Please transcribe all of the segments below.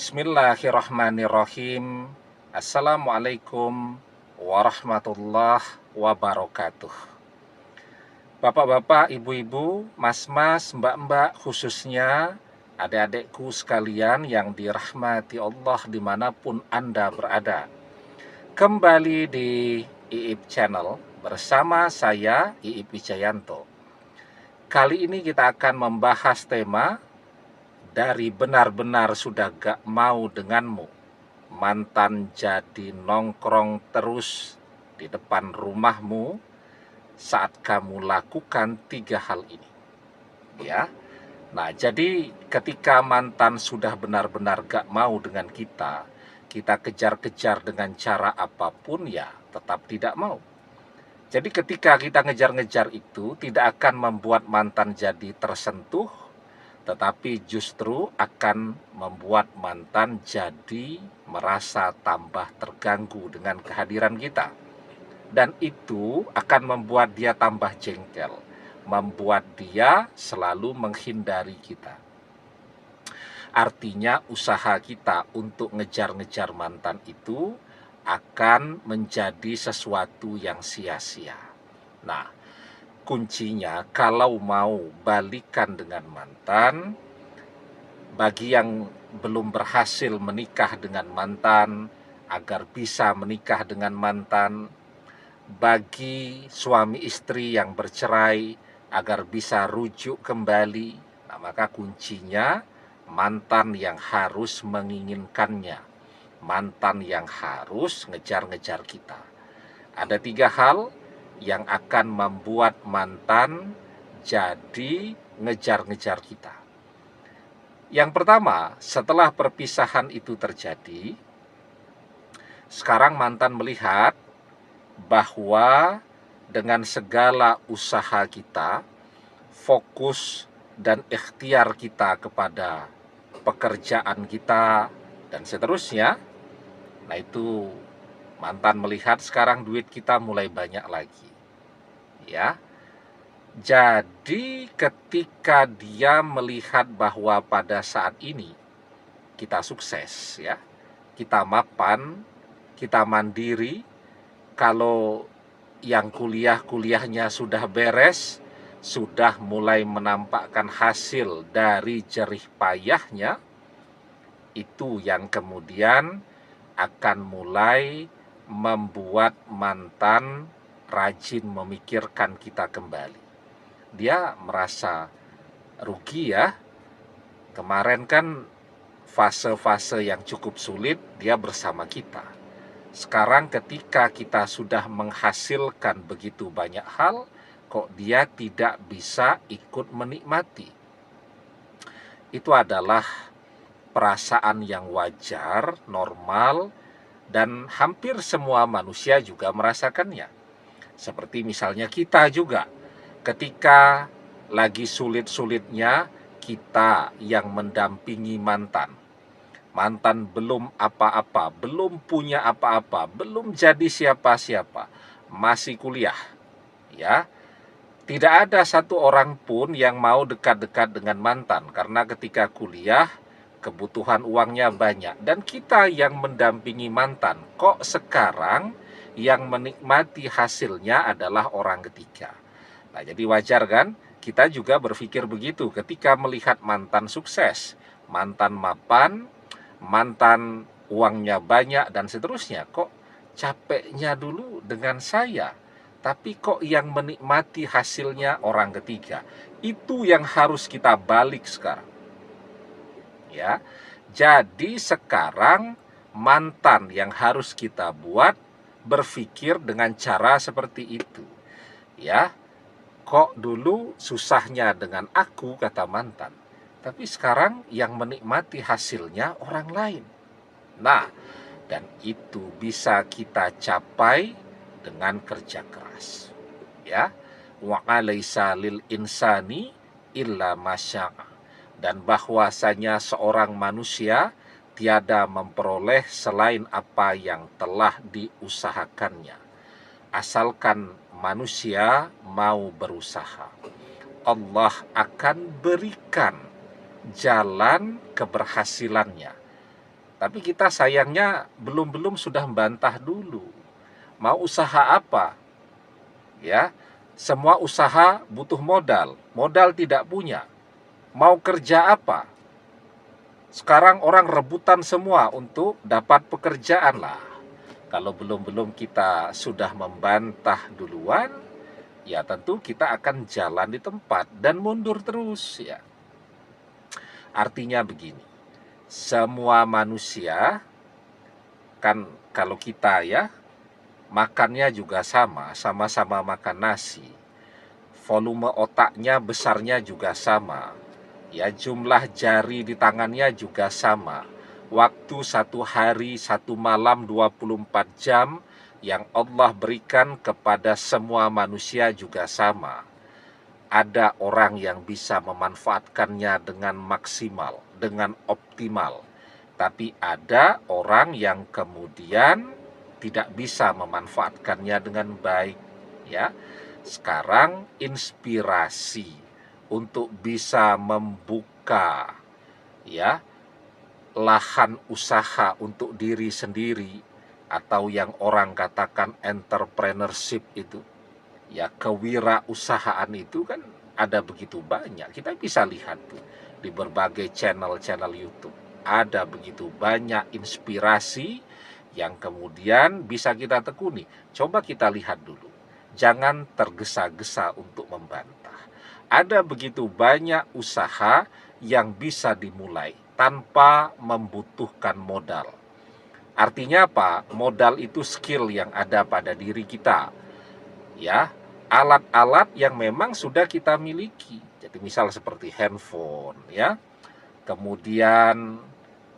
Bismillahirrahmanirrahim. Assalamualaikum warahmatullahi wabarakatuh. Bapak-bapak, ibu-ibu, mas-mas, mbak-mbak, khususnya adik-adikku sekalian yang dirahmati Allah dimanapun Anda berada. Kembali di IIP Channel bersama saya, IIP Wijayanto. Kali ini kita akan membahas tema dari benar-benar sudah gak mau denganmu. Mantan jadi nongkrong terus di depan rumahmu saat kamu lakukan 3 hal ini. Ya. Nah, jadi ketika mantan sudah benar-benar gak mau dengan kita kejar-kejar dengan cara apapun ya tetap tidak mau. Jadi ketika kita ngejar-ngejar itu tidak akan membuat mantan jadi tersentuh, tetapi justru akan membuat mantan jadi merasa tambah terganggu dengan kehadiran kita. Dan itu akan membuat dia tambah jengkel, membuat dia selalu menghindari kita. Artinya usaha kita untuk ngejar-ngejar mantan itu akan menjadi sesuatu yang sia-sia. Nah, kuncinya kalau mau balikan dengan mantan, bagi yang belum berhasil menikah dengan mantan, agar bisa menikah dengan mantan, bagi suami istri yang bercerai agar bisa rujuk kembali, nah maka kuncinya mantan yang harus menginginkannya, mantan yang harus ngejar-ngejar kita. Ada 3 hal yang akan membuat mantan jadi ngejar-ngejar kita. Yang pertama, setelah perpisahan itu terjadi, sekarang mantan melihat bahwa dengan segala usaha kita, fokus dan ikhtiar kita kepada pekerjaan kita dan seterusnya, nah itu mantan melihat sekarang duit kita mulai banyak lagi. Ya. Jadi ketika dia melihat bahwa pada saat ini kita sukses ya, kita mapan, kita mandiri, kalau yang kuliahnya sudah beres, sudah mulai menampakkan hasil dari jerih payahnya, itu yang kemudian akan mulai membuat mantan rajin memikirkan kita kembali. Dia merasa rugi ya. Kemarin kan fase-fase yang cukup sulit dia bersama kita. Sekarang ketika kita sudah menghasilkan begitu banyak hal, kok dia tidak bisa ikut menikmati. Itu adalah perasaan yang wajar, normal, dan hampir semua manusia juga merasakannya. Seperti misalnya kita juga, ketika lagi sulit-sulitnya kita yang mendampingi mantan. Mantan belum apa-apa, belum punya apa-apa, belum jadi siapa-siapa, masih kuliah. Ya, tidak ada satu orang pun yang mau dekat-dekat dengan mantan karena ketika kuliah kebutuhan uangnya banyak dan kita yang mendampingi mantan. Kok sekarang yang menikmati hasilnya adalah orang ketiga. Nah, jadi wajar kan? Kita juga berpikir begitu ketika melihat mantan sukses, mantan mapan, mantan uangnya banyak dan seterusnya. Kok capeknya dulu dengan saya, tapi kok yang menikmati hasilnya orang ketiga. Itu yang harus kita balik sekarang. Ya. Jadi sekarang mantan yang harus kita buat berpikir dengan cara seperti itu. Ya. Kok dulu susahnya dengan aku, kata mantan, tapi sekarang yang menikmati hasilnya orang lain. Nah, dan itu bisa kita capai dengan kerja keras. Ya, wa alaisa lil insani illa masya'a. Dan bahwasanya seorang manusia tiada memperoleh selain apa yang telah diusahakannya. Asalkan manusia mau berusaha, Allah akan berikan jalan keberhasilannya. Tapi kita sayangnya belum sudah membantah dulu. Mau usaha apa? Ya, semua usaha butuh modal. Modal tidak punya. Mau kerja apa? Sekarang orang rebutan semua untuk dapat pekerjaan lah. Kalau belum kita sudah membantah duluan, ya tentu kita akan jalan di tempat dan mundur terus ya. Artinya begini, semua manusia kan kalau kita ya makannya juga sama-sama makan nasi. Volume otaknya besarnya juga sama. Ya, jumlah jari di tangannya juga sama. Waktu satu hari, satu malam, 24 jam yang Allah berikan kepada semua manusia juga sama. Ada orang yang bisa memanfaatkannya dengan maksimal, dengan optimal. Tapi ada orang yang kemudian tidak bisa memanfaatkannya dengan baik. Ya, sekarang inspirasi untuk bisa membuka ya lahan usaha untuk diri sendiri atau yang orang katakan entrepreneurship itu ya, kewirausahaan itu kan ada begitu banyak. Kita bisa lihat tuh di berbagai channel-channel YouTube ada begitu banyak inspirasi yang kemudian bisa kita tekuni. Coba kita lihat dulu, jangan tergesa-gesa untuk membantah. Ada begitu banyak usaha yang bisa dimulai tanpa membutuhkan modal. Artinya apa? Modal itu skill yang ada pada diri kita. Ya, alat-alat yang memang sudah kita miliki. Jadi misal seperti handphone ya. Kemudian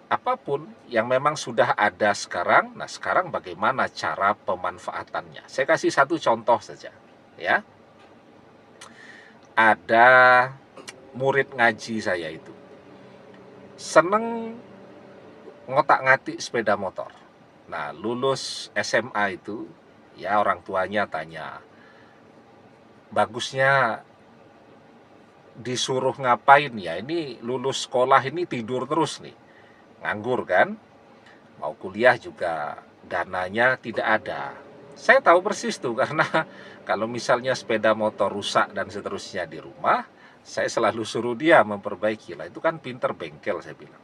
apapun yang memang sudah ada sekarang. Nah, sekarang bagaimana cara pemanfaatannya? Saya kasih satu contoh saja ya. Ada murid ngaji saya itu seneng ngotak-ngatik sepeda motor. Nah, lulus SMA itu ya orang tuanya tanya, bagusnya disuruh ngapain ya? Ini lulus sekolah ini tidur terus nih, nganggur kan? Mau kuliah juga dananya tidak ada. Saya tahu persis tuh karena kalau misalnya sepeda motor rusak dan seterusnya di rumah, saya selalu suruh dia memperbaiki lah. Itu kan pinter bengkel saya bilang.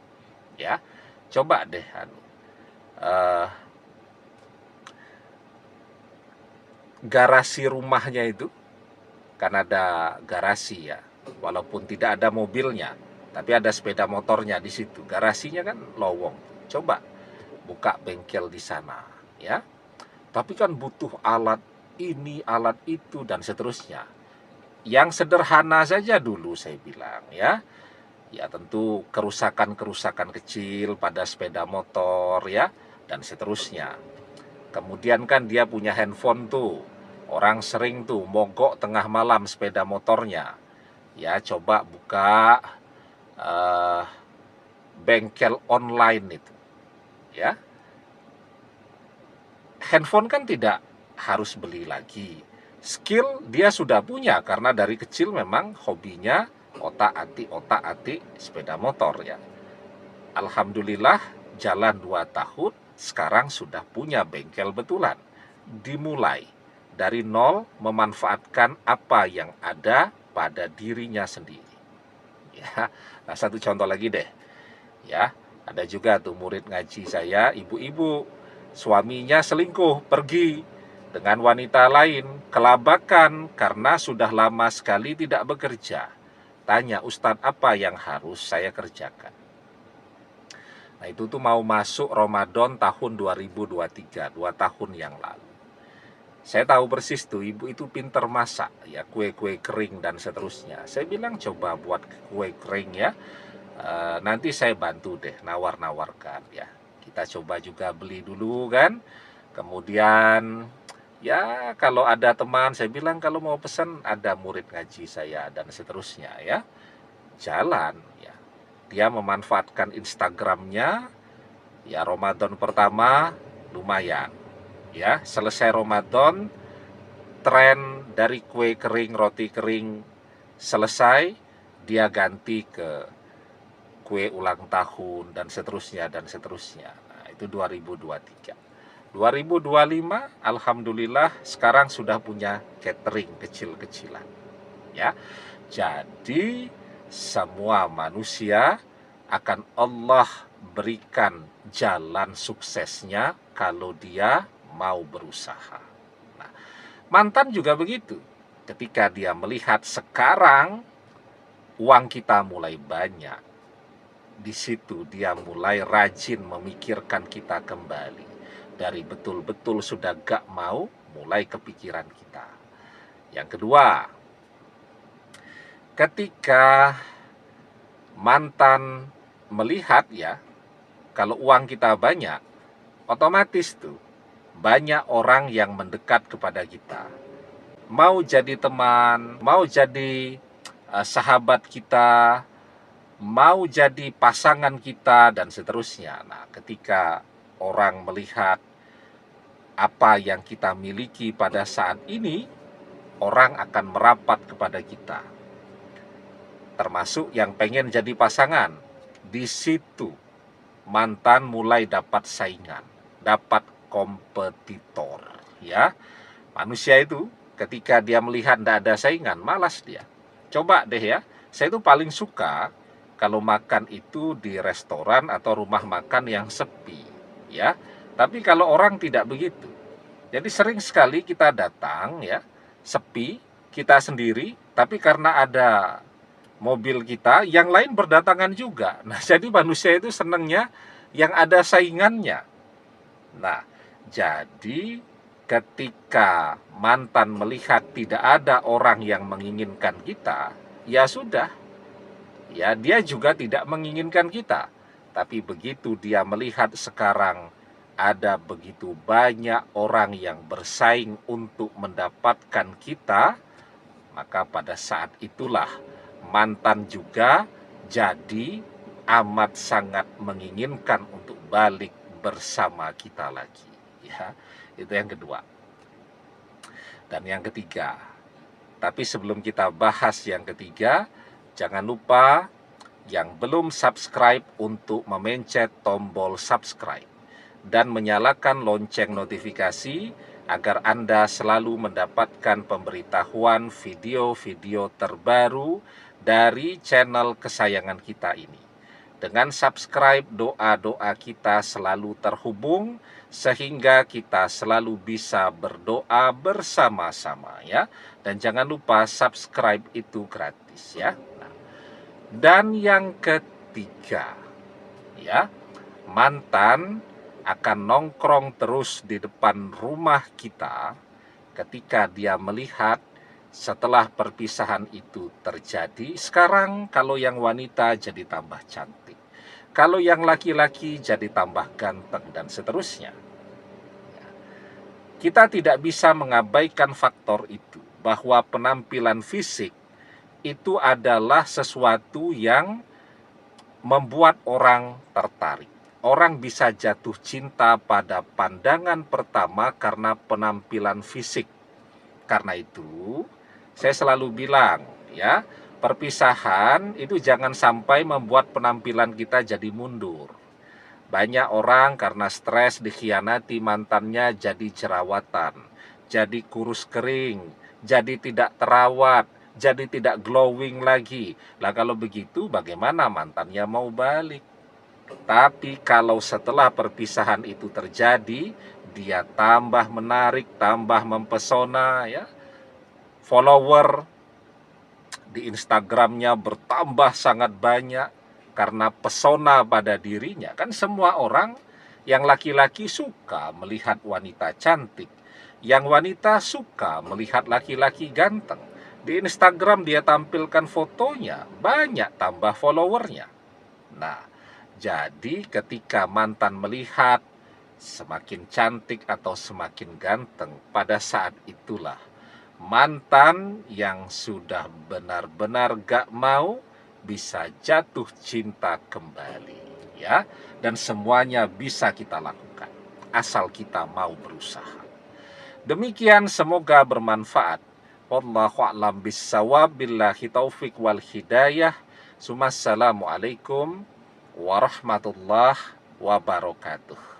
Ya, coba deh garasi rumahnya itu kan ada garasi ya, walaupun tidak ada mobilnya, tapi ada sepeda motornya di situ. Garasinya kan lowong. Coba buka bengkel di sana, ya. Tapi kan butuh alat ini, alat itu, dan seterusnya. Yang sederhana saja dulu saya bilang, ya. Ya tentu kerusakan-kerusakan kecil pada sepeda motor, ya, dan seterusnya. Kemudian kan dia punya handphone tuh. Orang sering tuh mogok tengah malam sepeda motornya. Ya, coba buka bengkel online itu. Ya, handphone kan tidak harus beli lagi. Skill dia sudah punya karena dari kecil memang hobinya otak-atik sepeda motor ya. Alhamdulillah jalan 2 tahun sekarang sudah punya bengkel betulan. Dimulai dari nol memanfaatkan apa yang ada pada dirinya sendiri. Ya, nah satu contoh lagi deh. Ya, ada juga tuh murid ngaji saya, ibu-ibu, suaminya selingkuh, pergi dengan wanita lain, kelabakan karena sudah lama sekali tidak bekerja. Tanya, Ustadz, apa yang harus saya kerjakan? Nah, itu tuh mau masuk Ramadan tahun 2023, 2 tahun yang lalu. Saya tahu persis tuh, ibu itu pinter masak, ya kue-kue kering dan seterusnya. Saya bilang coba buat kue kering ya. Nanti saya bantu deh nawar-nawarkan ya. Kita coba juga beli dulu kan. Kemudian ya kalau ada teman saya bilang kalau mau pesan ada murid ngaji saya dan seterusnya ya. Jalan ya. Dia memanfaatkan Instagramnya ya, Ramadan pertama lumayan. Ya, selesai Ramadan tren dari kue kering, roti kering selesai, dia ganti ke kue ulang tahun dan seterusnya dan seterusnya. Nah, itu 2023. 2025 alhamdulillah sekarang sudah punya catering kecil-kecilan, ya. Jadi semua manusia akan Allah berikan jalan suksesnya kalau dia mau berusaha. Nah, mantan juga begitu. Ketika dia melihat sekarang uang kita mulai banyak, di situ dia mulai rajin memikirkan kita kembali. Dari betul-betul sudah gak mau, mulai kepikiran kita. Yang kedua, ketika mantan melihat ya, kalau uang kita banyak, otomatis tuh banyak orang yang mendekat kepada kita. Mau jadi teman, mau jadi sahabat kita, mau jadi pasangan kita, dan seterusnya. Nah, ketika orang melihat apa yang kita miliki pada saat ini, orang akan merapat kepada kita. Termasuk yang pengen jadi pasangan. Di situ mantan mulai dapat saingan, dapat kompetitor, ya. Manusia itu ketika dia melihat tidak ada saingan, malas dia. Coba deh ya, saya itu paling suka kalau makan itu di restoran atau rumah makan yang sepi, ya. Tapi kalau orang tidak begitu. Jadi sering sekali kita datang ya, sepi, kita sendiri, tapi karena ada mobil kita, yang lain berdatangan juga. Nah, jadi manusia itu senangnya yang ada saingannya. Nah, jadi ketika mantan melihat tidak ada orang yang menginginkan kita, ya sudah, ya dia juga tidak menginginkan kita. Tapi begitu dia melihat sekarang ada begitu banyak orang yang bersaing untuk mendapatkan kita, maka pada saat itulah mantan juga jadi amat sangat menginginkan untuk balik bersama kita lagi, ya. Itu yang kedua. Dan yang ketiga, tapi sebelum kita bahas yang ketiga, jangan lupa yang belum subscribe untuk memencet tombol subscribe dan menyalakan lonceng notifikasi agar Anda selalu mendapatkan pemberitahuan video-video terbaru dari channel kesayangan kita ini. Dengan subscribe, doa-doa kita selalu terhubung sehingga kita selalu bisa berdoa bersama-sama, ya. Dan jangan lupa subscribe itu gratis, ya. Nah, dan yang ketiga, ya, mantan akan nongkrong terus di depan rumah kita ketika dia melihat setelah perpisahan itu terjadi. Sekarang kalau yang wanita jadi tambah cantik, kalau yang laki-laki jadi tambah ganteng, dan seterusnya. Kita tidak bisa mengabaikan faktor itu, bahwa penampilan fisik itu adalah sesuatu yang membuat orang tertarik. Orang bisa jatuh cinta pada pandangan pertama karena penampilan fisik. Karena itu, saya selalu bilang, ya, perpisahan itu jangan sampai membuat penampilan kita jadi mundur. Banyak orang karena stres dikhianati mantannya jadi jerawatan, jadi kurus kering, jadi tidak terawat, jadi tidak glowing lagi. Lah kalau begitu bagaimana mantannya mau balik? Tapi kalau setelah perpisahan itu terjadi, dia tambah menarik, tambah mempesona, ya. Follower di Instagramnya bertambah sangat banyak karena pesona pada dirinya. Kan semua orang yang laki-laki suka melihat wanita cantik, yang wanita suka melihat laki-laki ganteng. Di Instagram dia tampilkan fotonya, banyak tambah followernya. Nah, jadi ketika mantan melihat semakin cantik atau semakin ganteng, pada saat itulah mantan yang sudah benar-benar gak mau bisa jatuh cinta kembali, ya. Dan semuanya bisa kita lakukan asal kita mau berusaha. Demikian, semoga bermanfaat. Wallahu a'lam bissawab, billahi taufik wal hidayah. Assalamualaikum warahmatullahi wabarakatuh.